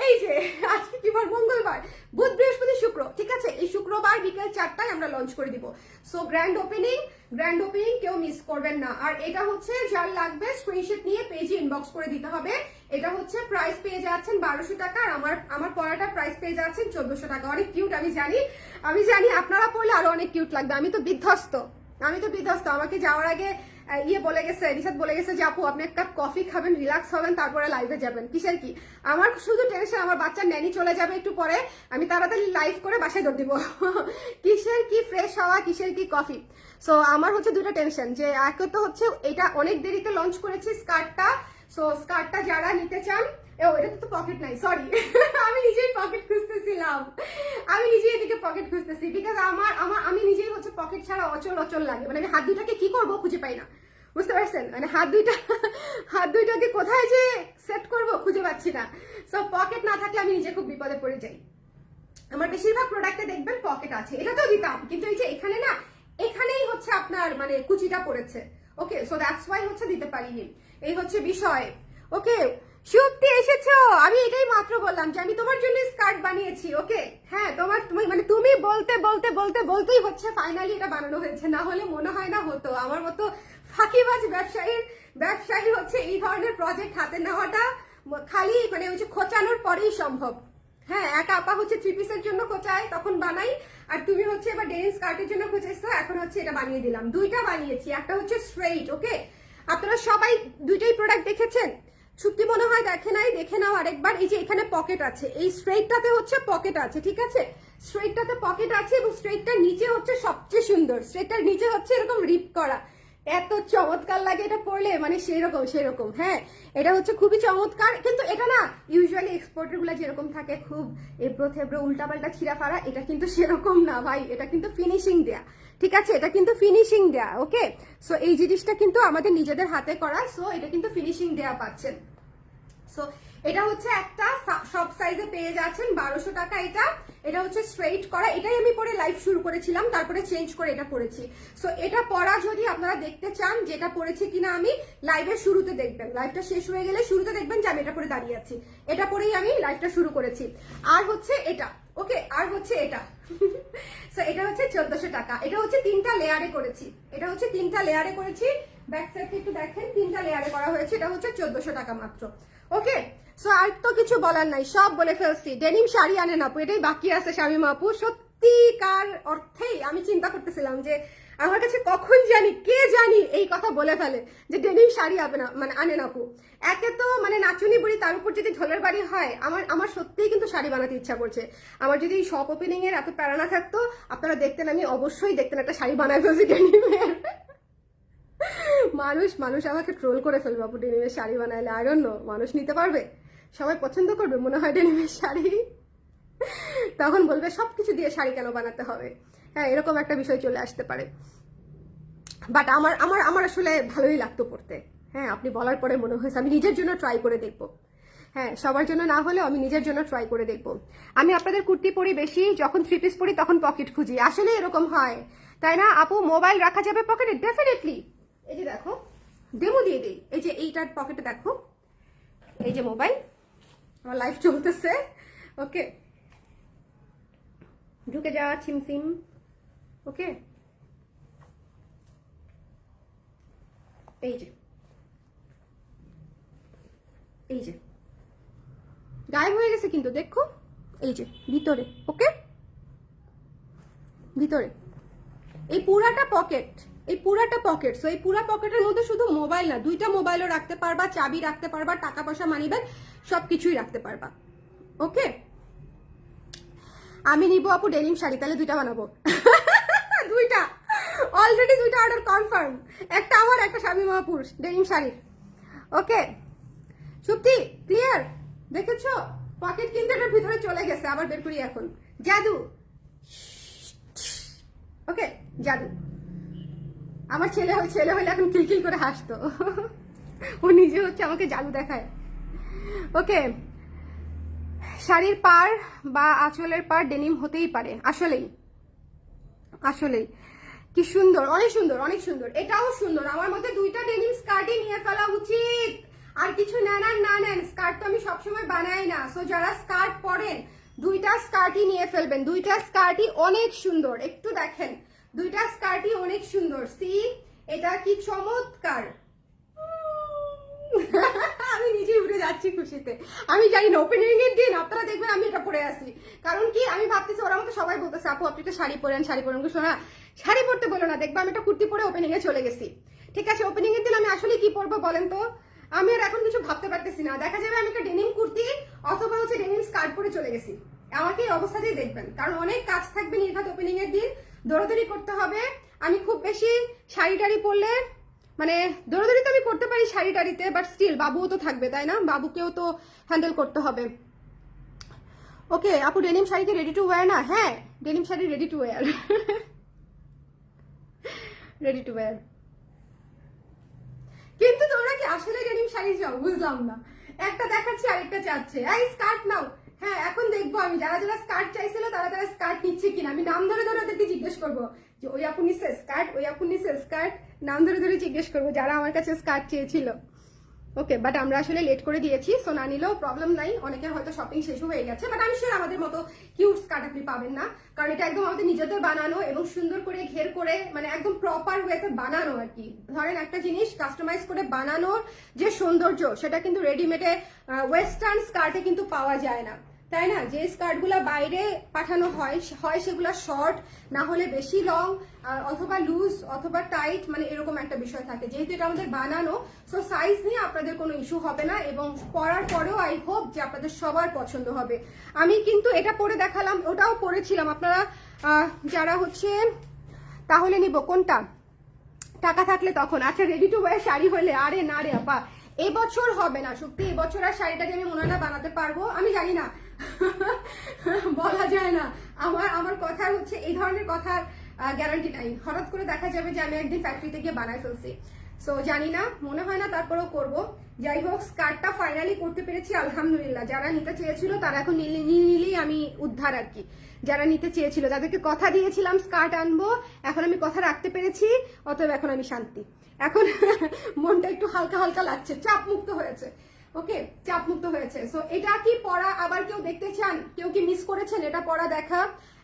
A: এই যে আজকে কি বার? মঙ্গলবার, বুধ, বৃহস্পতি, শুক্র, ঠিক আছে? এই শুক্রবার বিকেল 4টায় আমরা লঞ্চ করে দিব। সো গ্র্যান্ড ওপেনিং কেউ মিস করবেন না। আর এটা হচ্ছে যার লাগবে স্ক্রিনশট নিয়ে পেজে ইনবক্স করে দিতে হবে। এটা হচ্ছে প্রাইস পেয়ে যাচ্ছেন 1200 টাকা, আর আমার পরাটার প্রাইস পেয়ে যাচ্ছেন 1400 টাকা। অনেক কিউট, আমি জানি আপনারা পড়লে আরো অনেক কিউট লাগবে। আমি তো বিধ্বস্ত। আমাকে যাওয়ার আগে রিশাদ বলে গেছে যে আপু আপনি এক কাপ কফি খাবেন, রিল্যাক্স হবেন, তারপরে লাইভে যাবেন। কিসের কি? আমার শুধু টেনশন, আমার বাচ্চার ন্যানি চলে যাবে একটু পরে, আমি তাড়াতাড়ি লাইভ করে বাসায় দৌড় দিব। কিসের কি ফ্রেশ হওয়া, কিসের কি কফি। সো আমার হচ্ছে দুটো টেনশন, যে এক তো হচ্ছে এটা অনেক দেরিতে লঞ্চ করেছি স্কার্টটা। সো স্কার্টটা যারা নিতে চান, এটা তো পকেট নাই, সরি। আমি নিজেই পকেট খুঁজতেছিলাম, এদিকে পকেট খুঁজতেছি, বিকজ আমি নিজেই হচ্ছে পকেট ছাড়া অচল লাগে। মানে আমি হাত দুইটাকে কি করবো খুঁজে পাই না, বুঝতে পারছেন? মানে হাত দুইটাকে কোথায় যে সেট করবো খুঁজে পাচ্ছি না। সো পকেট না থাকলে আমি নিজে খুব বিপদে পড়ে যাই। আমার বেশিরভাগ প্রোডাক্টে দেখবেন পকেট আছে, এটাতেও দিতাম, কিন্তু এই যে এখানে না, এখানেই হচ্ছে আপনার মানে কুচিটা পড়েছে। ওকে, সো দ্যাটস ওয়াই হচ্ছে দিতে পারিনি, এই হচ্ছে বিষয়। ওকে, সত্যি এসেছো, আমি এটাই মাত্র বললাম যে আমি তোমার জন্য স্কার্ট বানিয়েছি। ওকে, হ্যাঁ, তুমি বলতেই হচ্ছে ফাইনালি এটা বানানো হয়েছে, না হলে মনে হয় না হতো। আমার মতো ফাঁকিবাজ ব্যবসায়ী হচ্ছে এই ধরনের প্রজেক্ট হাতে নেওয়াটা খালি মানে হচ্ছে খোঁচানোর পরেই সম্ভব। হ্যাঁ, এক আপা হচ্ছে 3 পিসের জন্য খোঁচায়, তখন বানাই, আর তুমি হচ্ছে এবার ডেনিম স্কার্টের জন্য খোঁচাইছো, এখন হচ্ছে এটা বানিয়ে দিলাম। দুইটা বানিয়েছি, একটা হচ্ছে স্ট্রেইট। ওকে, আপনারা সবাই দুইটাই প্রোডাক্ট দেখেছেন, সত্যি মনে হয় দেখে নাই, দেখে নাও আরেকবার। এই যে এখানে পকেট আছে, এই স্ট্রেইটটাতে হচ্ছে পকেট আছে, ঠিক আছে? স্ট্রেইটটাতে পকেট আছে, এবং স্ট্রেইটটার নিচে হচ্ছে সবচেয়ে সুন্দর, স্ট্রেইটটার নিচে হচ্ছে এরকম রিপ করা, এত চমৎকার লাগে এটা পরলে, মানে সেরকম। হ্যাঁ, এটা হচ্ছে খুবই চমৎকার। কিন্তু এটা না ইউজুয়ালি এক্সপোর্টার গুলা যেরকম থাকে, খুব এবড়ো থেবড়ো উল্টাপাল্টা ছিঁড়া ফাড়া, এটা কিন্তু সেরকম না ভাই, এটা কিন্তু ফিনিশিং দেয়া, ঠিক আছে? এটা কিন্তু ফিনিশিং দেয়া। ওকে, সো এই জিনিসটা কিন্তু আমাদের নিজেদের হাতে করা, সো এটা কিন্তু ফিনিশিং দেয়া পাচ্ছেন। সো এটা হচ্ছে একটা সব সাইজে পেয়ে যাচ্ছেন 1200 টাকা। এটা হচ্ছে স্ট্রেইট করা, এটাই আমি পরে লাইভ শুরু করেছিলাম, তারপরে চেঞ্জ করে এটা পরেছি। সো এটা পরা যদি আপনারা দেখতে চান যে এটা পরেছি কিনা, আমি লাইভের শুরুতে দেখবেন, লাইভটা শেষ হয়ে গেলে শুরুতে দেখবেন যে আমি এটা পরে দাঁড়িয়ে আছি। এটা পরেই আমি লাইভটা শুরু করেছি। আর হচ্ছে এটা, ওকে, আর হচ্ছে এটা। সো এটা হচ্ছে 1400 টাকা। এটা হচ্ছে 3টা লেয়ারে করেছি, ব্যাক সাইডটা একটু দেখেন, 3টা লেয়ারে করা হয়েছে। এটা হচ্ছে 1400 টাকা মাত্র। ওকে, সো আর তো কিছু বলার নাই, সব বলে ফেলছি। ডেনিম শাড়ি আনেন আপু, এটাই বাকি আছে শামিমা আপু। সত্যিকার অর্থেই আমি চিন্তা করতেছিলাম যে আমার কাছে কখন কে জানি এই কথা বলে ফেলে যে ডেনিম শাড়ি আনেন আপু। একে তো মানে নাচুনি বুড়ি, তার উপর যদি ঢোলের বাড়ি হয়, আমার সত্যিই কিন্তু শাড়ি বানাতে ইচ্ছা করছে। আমার যদি এই শপ ওপেনিং এর এত প্যারা না থাকতো, আপনারা দেখতেন, আমি অবশ্যই দেখতেন একটা শাড়ি বানায় ফেলছি ডেনিমের। মানুষ আমাকে ট্রোল করে ফেলবে আপু, ডেনিমের শাড়ি বানাইলে। আই ডোন্ট নো, মানুষ নিতে পারবে? সবাই পছন্দ করবে মনে হয় ডেনিমের শাড়ি? তখন বলবে সবকিছু দিয়ে শাড়ি কেন বানাতে হবে। হ্যাঁ, এরকম একটা বিষয় চলে আসতে পারে। বাট আমার আসলে ভালোই লাগতো পড়তে। হ্যাঁ, আপনি বলার পরে মনে হয়েছে আমি নিজের জন্য ট্রাই করে দেখবো। হ্যাঁ, সবার জন্য না হলেও আমি নিজের জন্য ট্রাই করে দেখবো। আমি আপনাদের কুর্তি পরি বেশি, যখন 3 পিস পরি তখন পকেট খুঁজি, আসলে এরকম হয়, তাই না আপু? মোবাইল রাখা যাবে পকেটে? ডেফিনেটলি। এই যে দেখো, ডেমো দিয়ে দিই, এই যে এইটার পকেটে দেখো, এই যে মোবাইল, আমার লাইভ চলতেছে। ওকে, ঢুকে যাওয়া ছিমছিম। ওকে, এই যে গায়েব হয়ে গেছে কিন্তু দেখো, এই যে ভিতরে। ওকে, ভিতরে এই পুরাটা পকেট, এই পুরাটা পকেট। সো এই পুরা পকেটের মধ্যে শুধু মোবাইল না, দুইটা মোবাইলও রাখতে পারবা, চাবি রাখতে পারবা, টাকা পয়সা মানি ব্যাগ সবকিছুই রাখতে পারবা। ওকে, আমি নিব আপু ডেনিম শাড়ি, তাহলে দুইটা বানাবো। দুইটা অলরেডি, দুইটা অর্ডার কনফার্ম, একটা আমার একটা স্বামী মহাপুর ডেনিম শাড়ির। ওকে সুপ্তি ক্লিয়ার, দেখেছো পকেট কিন্তু এটার ভিতরে চলে গেছে, আবার বের করি এখন। জাদু, ওকে জাদু। আমার ছেলে হলে এখন কিলকিল করে হাসতো। ও নিজে হচ্ছে আমাকে জাদু দেখায়। ওকে, শাড়ির পার বা আঁচলের পার ডেনিম হতেই পারে, আসলেই আসলেই কি সুন্দর, অনেক সুন্দর, অনেক সুন্দর। এটাও সুন্দর। আমার মতে দুইটা ডেনিম স্কার্টই নিয়ে ফেলা উচিত, আর কিছু নেন আর না নেন, স্কার্ট তো আমি সবসময় বানাই না। সো যারা স্কার্ট পরেন দুইটা স্কার্টই নিয়ে ফেলবেন, দুইটা স্কার্টই অনেক সুন্দর। একটু দেখেন, দুইটা স্কার্টই অনেক সুন্দর। সি, এটা কি চমৎকার। আমি নিজেই উঠে যাচ্ছি খুশিতে। আমি জানি না ওপেনিং এর দিন আপনারা দেখবেন আমি এটা পরে আসি, কারণ কি আমি ভাবতেছি ওরা আমাকে সবাই বলতেছে আপু আপনি একটা শাড়ি পরেন, শাড়ি পরেন। শোনা, শাড়ি পরতে বলো না, দেখবা আমি একটা কুর্তি পরে ওপেনিং এ চলে গেছি। ঠিক আছে, ওপেনিং এর দিন আমি আসলে কি পরবো বলেন তো, আমি আর এখন কিছু ভাবতে পারতেছি না। দেখা যাবে আমি একটা ডেনিম কুর্তি অথবা হচ্ছে ডেনিম স্কার্ট পরে চলে গেছি। আমাকে এই অবস্থাতেই দেখবেন, কারণ অনেক কাজ থাকবে নির্ঘাত ওপেনিং এর দিন, দৌড়াদৌড়ি করতে হবে। আমি খুব বেশি শাড়ি টাড়ি পরলে মানে দৌড়াদৌড়ি তো আমি করতে পারি শাড়ি টাড়িতে, বাট স্টিল বাবুও তো থাকবে তাই না, বাবুকেও তো হ্যান্ডেল করতে হবে। ওকে আপু ডেনিম শাড়ি কি রেডি টু ওয়্যার না? হ্যাঁ denim sari ready to wire, ready to wire. কিন্তু তোমরা কি আসলে ডেনিম শাড়ি চাও? বুঝলাম না, একটা দেখাচ্ছি আরেকটা চাচ্ছে। এই স্কার্ট নাও। হ্যাঁ এখন দেখবো আমি যারা যারা স্কার্ট চাইছিল তারা তারা স্কার্ট নিচ্ছে কিনা। আমি নাম ধরে ধরে ওদেরকে জিজ্ঞেস করবো যে ওই আপু নিচ্ছে স্কার্ট, ওই আপু নিচ্ছে স্কার্ট, নাম ধরে ধরে জিজ্ঞেস করবো যারা আমার কাছে স্কার্ট চেয়েছিল। ওকে, বাট আমরা আসলে লেট করে দিয়েছি, সো না নিলেও প্রবলেম নাই। অনেকের হয়তো শপিং শেষ হয়ে গেছে, বাট আমি শিওর আমাদের মতো কিউট স্কার্ট আপনি পাবেন না, কারণ এটা একদম আমাদের নিজেদের বানানো এবং সুন্দর করে ঘের করে মানে একদম প্রপার ওয়েতে বানানো আর কি। ধরেন একটা জিনিস কাস্টমাইজ করে বানানোর যে সৌন্দর্য সেটা কিন্তু রেডিমেডে ওয়েস্টার্ন স্কার্টে কিন্তু পাওয়া যায় না, তাই না? যে স্কার্টগুলো বাইরে পাঠানো হয় সেগুলো শর্ট, না হলে বেশি লং, অথবা লুজ অথবা টাইট, মানে এরকম একটা বিষয় থাকে। যেহেতু এটা আমাদের বানানো, সো সাইজ নিয়ে আপনাদের কোনো ইস্যু হবে না, এবং পরার পরেও আই হোপ যে আপনাদের সবার পছন্দ হবে। আমি কিন্তু এটা পরে দেখালাম, ওটাও পরেছিলাম। আপনারা যারা হচ্ছে তাহলে নিব কোনটা, টাকা থাকলে তখন। আচ্ছা রেডি টু ওয়্যার শাড়ি হলে, আরে না রে আপা এবছর হবে না সত্যি, এবছর আর শাড়িটাকে আমি মনে হয় না বানাতে পারবো, আমি জানি না। বলা যায় না, আমার কথা হচ্ছে এই ধরনের কথার গ্যারান্টি নাই। হঠাৎ করে দেখা যাবে যে আমি একদিন ফ্যাক্টরিতে গিয়ে বানাই ফেলছি, সো জানি না, মনে হয় না, তারপরেও করব। যাই হোক স্কার্টটা ফাইনালি করতে পেরেছি আলহামদুলিল্লাহ। যারা নিতে চেয়েছিল তারা এখন নিলেই আমি উদ্ধার আর কি। যারা নিতে চেয়েছিল, যাদেরকে কথা দিয়েছিলাম স্কার্ট আনবো, এখন আমি কথা রাখতে পেরেছি, অতএব এখন আমি শান্তি। এখন মনটা একটু হালকা হালকা লাগছে, চাপ মুক্ত হয়েছে। ওকে, চাপ মুক্ত হয়েছে। সো এটা কি পড়া আবার কেউ দেখতে চান? কেউ কি মিস করেছেন এটা পড়া দেখা?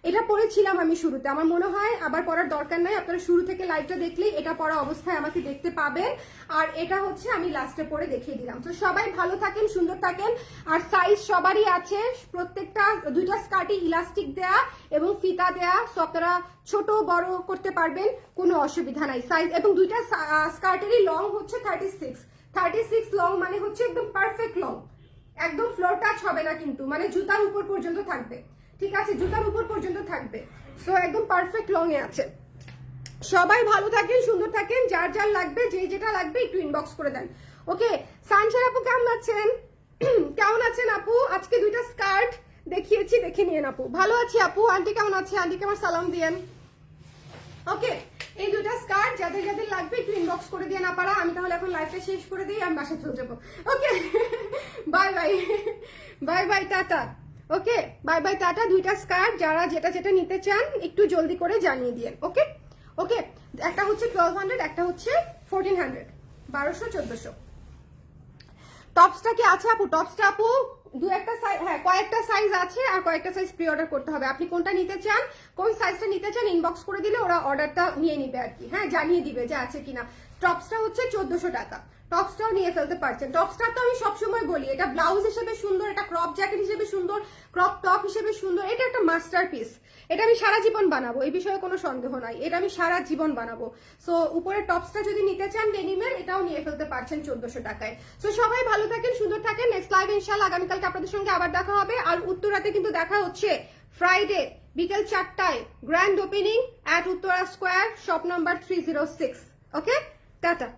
A: এটা পড়েছিলাম আমি শুরুতে, আমার মনে হয় আবার পড়ার দরকার নাই। আপনারা শুরু থেকে লাইভটা দেখলেই এটা পড়া অবস্থায় আমাকে দেখতে পাবেন, আর এটা হচ্ছে আমি লাস্টে পরে দেখিয়ে দিলাম। তো সবাই ভালো থাকেন, সুন্দর থাকেন, আর সাইজ সবারই আছে। প্রত্যেকটা দুইটা স্কার্টই ইলাস্টিক দেয়া এবং ফিতা দেয়া, সো আপনারা ছোট বড় করতে পারবেন, কোনো অসুবিধা নাই। সাইজ এবং দুইটা স্কার্টেরই লং হচ্ছে 36 লং, মানে হচ্ছে একদম পারফেক্ট লং, একদম ফ্লোর টাচ হবে না কিন্তু, মানে জুতার উপর পর্যন্ত থাকবে। ঠিক আছে, জুতার উপর পর্যন্ত থাকবে, সো একদম পারফেক্ট লং এ আছে। সবাই ভালো থাকেন, সুন্দর থাকেন, যার যার লাগবে, যে যেটা লাগবে একটু ইনবক্স করে দেন। ওকে, সানশার আপু কেমন আছেন? কেমন আছেন আপু? আজকে দুইটা স্কার্ট দেখিয়েছি, দেখে নিয়েন আপু। ভালো আছি আপু। আন্টি কেমন আছে? আন্টিকে আমার সালাম দিয়েন। ওকে, এই দুটা স্কার্ট যাদের যাদের লাগবে একটু ইনবক্স করে দিয়ে না পারা। আমি তাহলে এখন লাইভটা শেষ করে দিই, আমি বাসায় চলে যাবো। Okay, bye bye, bye bye, tata. Okay, bye bye, tata. দুইটা স্কার্ট যারা যেটা যেটা নিতে চান একটু জলদি করে জানিয়ে দিয়ে। ওকে ওকে, একটা হচ্ছে 1200, একটা হচ্ছে 1400, 1200-1400। টপসটা কি আছে আপু? টপসটা আপু দু একটা সাইজ, হ্যাঁ কয়েকটা সাইজ আছে, আর কয়েকটা সাইজ প্রি অর্ডার করতে হবে। আপনি কোনটা নিতে চান, কোন সাইজটা নিতে চান ইনবক্স করে দিলে ওরা অর্ডারটা নিয়ে নিবে আর কি। হ্যাঁ জানিয়ে দিবে যে আছে কিনা। টপসটা হচ্ছে 1400 টাকা, টপসটাও নিয়ে ফেলতে পারছেন। টপসটা তো আমি সবসময় বলি এটা ব্লাউজ হিসেবে সুন্দর, এটা ক্রপ জ্যাকেট হিসেবে সুন্দর, ক্রপ টপ হিসেবে সুন্দর, এটা একটা মাস্টারপিস। এটা আমি সারা জীবন বানাবো, এই বিষয়ে কোনো সন্দেহ নাই, এটা আমি সারা জীবন বানাবো। সো উপরে টপসটা যদি নিতে চান ডেনিমের, এটাও নিয়ে ফেলতে পারছেন 1400 টাকায়। সো সবাই ভালো থাকেন, সুন্দর থাকেন। নেক্সট লাইভ ইনশাআল্লাহ আগামীকালকে আপনাদের সঙ্গে আবার দেখা হবে। আর উত্তরাতে কিন্তু দেখা হচ্ছে ফ্রাইডে বিকেল 4টায়, grand opening at Uttara Square, shop number 306। Okay, tata.